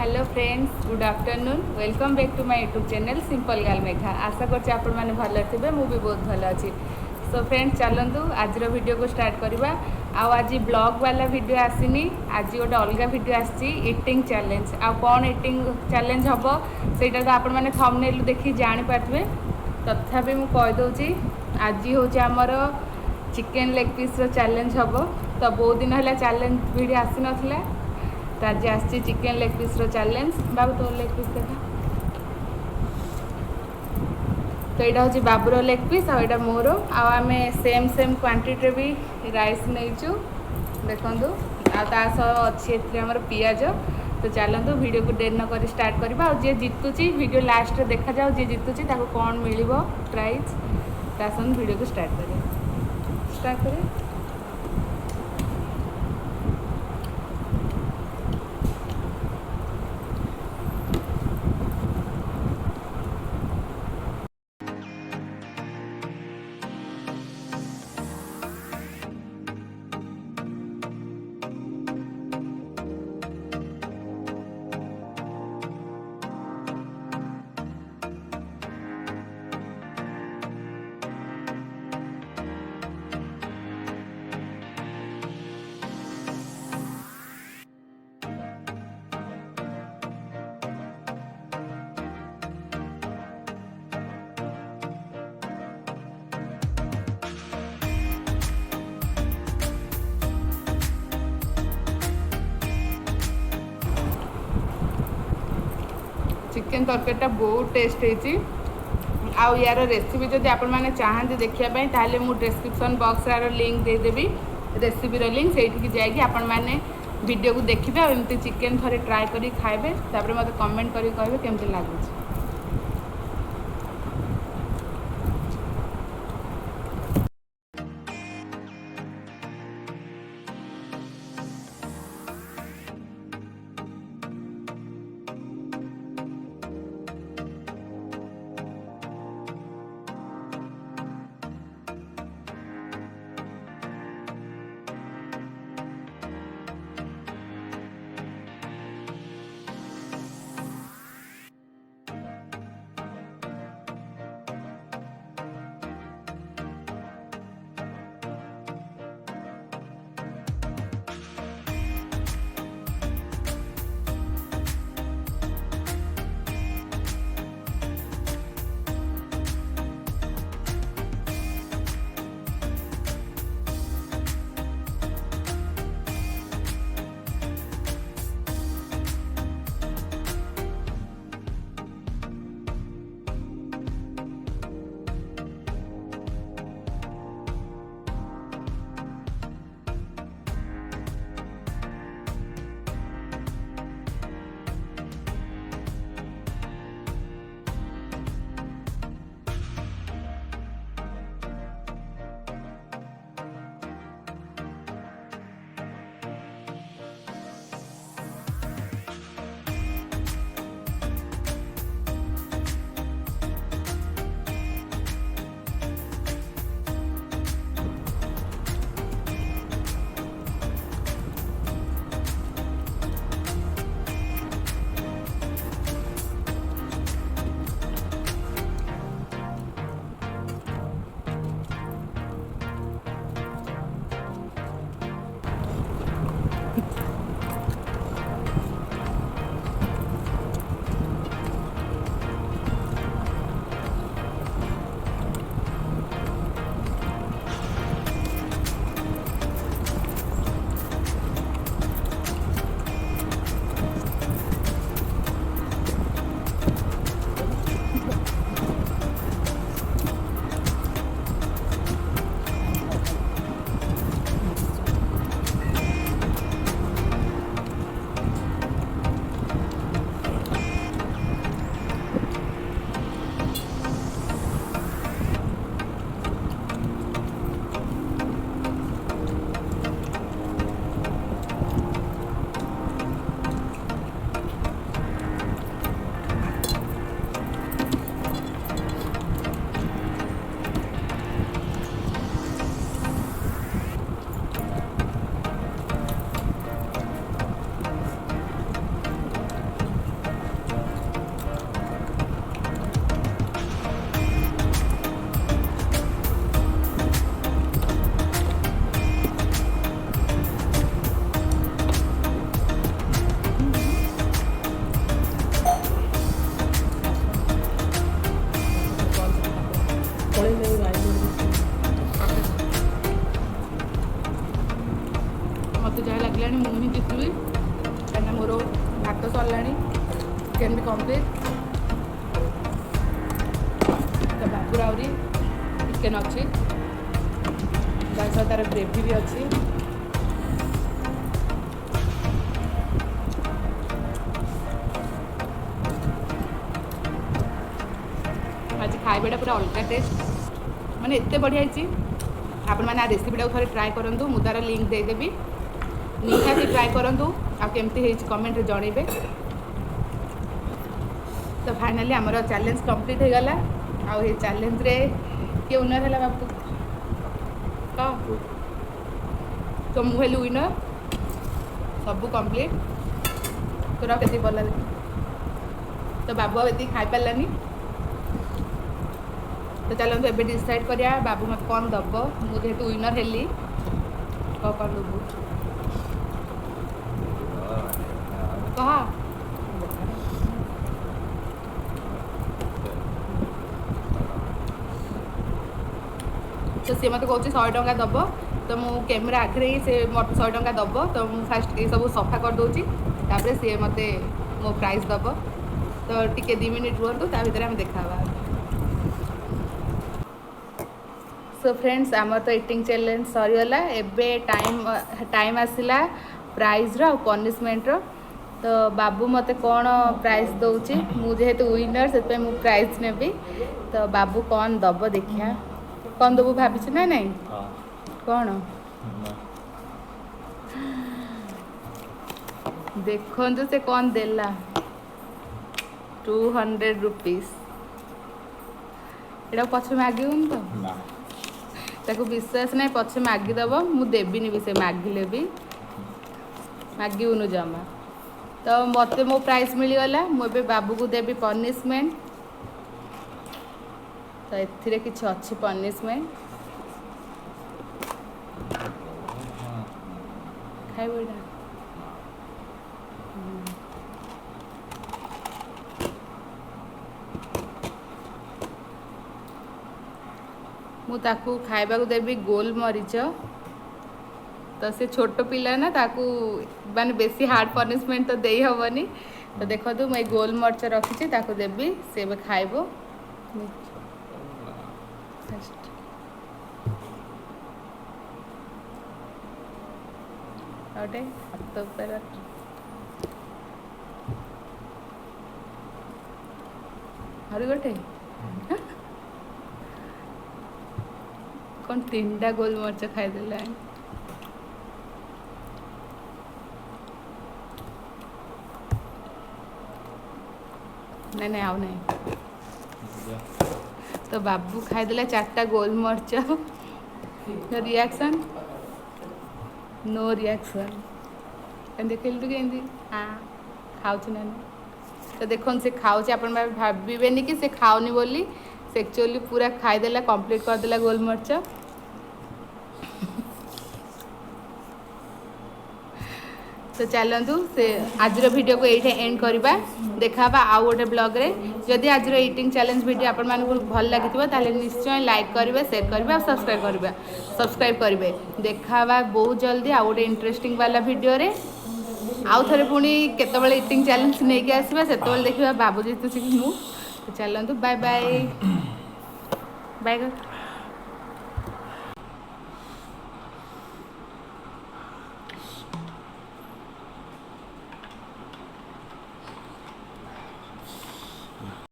Hello friends, good afternoon. Welcome back to my YouTube channel simple girl Megha. आशा करछि आपण माने भल थिबे, मु भी बहुत भल अछि। सो फ्रेंड्स, चलंतु आज वीडियो को स्टार्ट करबा। आज ब्लॉग वाला वीडियो आसीनी, आज गोटे अलग वीडियो आसी इटिंग चैलेंज। आ कौन इटिंग चैलेंज हम सेटा तो आपण माने थंबनेल देखि जानि पारबे। तथापि मु कहि दउछि, आज होछि हमर चिकेन लेग पीस रो चैलेंज हम। तो बहुत दिन है चैलेंज वीडियो आसी नथिला, तो आज आसी चिकेन लेग पीस रो चैलेंज। बाबू तो लेग पीस देखा। तो यहाँ हूँ बाबूर लेग पीस और यहाँ मोर आम सेम सेम क्वांटिटी भी राइस नहीं देखु आसह अच्छी आमर पियाज। तो चलतु वीडियो को देर न कर स्टार्ट करवा। और जी जीतुची वीडियो लास्ट देखा जाओ, जी जीतुची कौन मिल प्राइज। तो वीडियो को स्टार्ट करें। चिकेन तरकारीटा बहुत टेस्ट होती। आउ यार रेसिपी जदि आपण मैंने चाहते देखापी ताहले मु डिस्क्रिप्शन बॉक्स यार लिंक देदेवी, रेसिपी लिंक से जाकि आपण मैंने वीडियो को देखिए और एमती चिकेन थोड़े ट्राए करी खाइबे। तापर मते कमेंट करी कहबे केमती लागुची। कंप्लीट तो बाबूर आहरी चिकेन अच्छी तार ग्रेवी भी अच्छी आज खाइबाटा पूरा अलग टेस्ट माने एत बढ़िया आपण मैंने रेसिपीटा थे ट्राए करूँ मुझे तार लिंक देदेवी निहाती ट्राए करूँ आमती कमेंट जनइबे। तो फाइनाली आमर चैलेंज कंप्लीट हो गला आ चैलेंज रे किए विनर है बाबू कह तो मुझे विनर सब कंप्लीट तोरा के भल लगे तो बाबू ये खाई पारानी तो चलते एबे डिसाइड करिया बाबू मत कौन दब मुझे विनर हेली कौन दबू कह तो सी मत कह 100 टंका दब तो मु कैमेरा आगे ही से मत 100 टंका दब तो मु फास्ट ये सब सफा कर दूची तापर सी मत मो प्राइस दब तो टिके 2 मिनिट रुहतु ता भीतर हम देखा। सो फ्रेंड्स आमर तो इटिंग चैलेंज सरीगला एबे टाइम आसला प्राइज रो पनिशमेंट रो तो बाबू मते कौन प्राइज दौची मुझे विनर से मु प्राइज नेबी तो बाबू कौन दब देखिया कौन दबू भाभी ना नहीं कौन देखो से कौन देला 200 रुपीस एटा पछ मागिबन तो ताको विश्वास नहीं पछे मागिदेव मु देविनी भी से मागिले भी मागिबुनु जमा तो मते मो प्राइस मिलगला मुझे बाबू को देवी पनिशमेंट तो एथिरे किछि अच्छी पनिशमेंट खाइबोडा मु ताकू खाइबा को देवी गोल मरीच तो से छोट पिला ना ताकू माने बेसी हार्ड पनिशमेंट तो देई हबनी तो देखो तो मैं गोल मरीच रखी ताकू देवी से खाइबो फर्स्ट ओटे हाथ ऊपर हरि गोटे कौन 3टा गोल मरीच खाईदेला नहीं नहीं आउ नहीं तो बाबू खाईदेला 4टा गोल मरीच रिएक्शन नो रिएक्शन देखल तू केंदी हाँ खाऊ ना तो देखो से खाऊ आप भावेनि कि से खाऊनी बोली से एक्चुअली पूरा खाईदेला कंप्लीट करदेला गोल मरीच तो चलतु से आज वीडियो को ये एंड करवा देखा आउ गोटे ब्लॉग रे जदि आज इटिंग चैलेंज वीडियो आपण मानक भल लगी निश्चय लाइक करेंगे शेयर करेंगे और सब्सक्राइब करेंगे देखा बहुत जल्दी आउ गोटे इंटरेस्टिंग वाला वीडियो रे आउ थे पुणी केतबेले इटिंग चैलेंज नहीं कि आसवा से देखा बाबू जीतु मु तो चलतु बाय बाय बाय।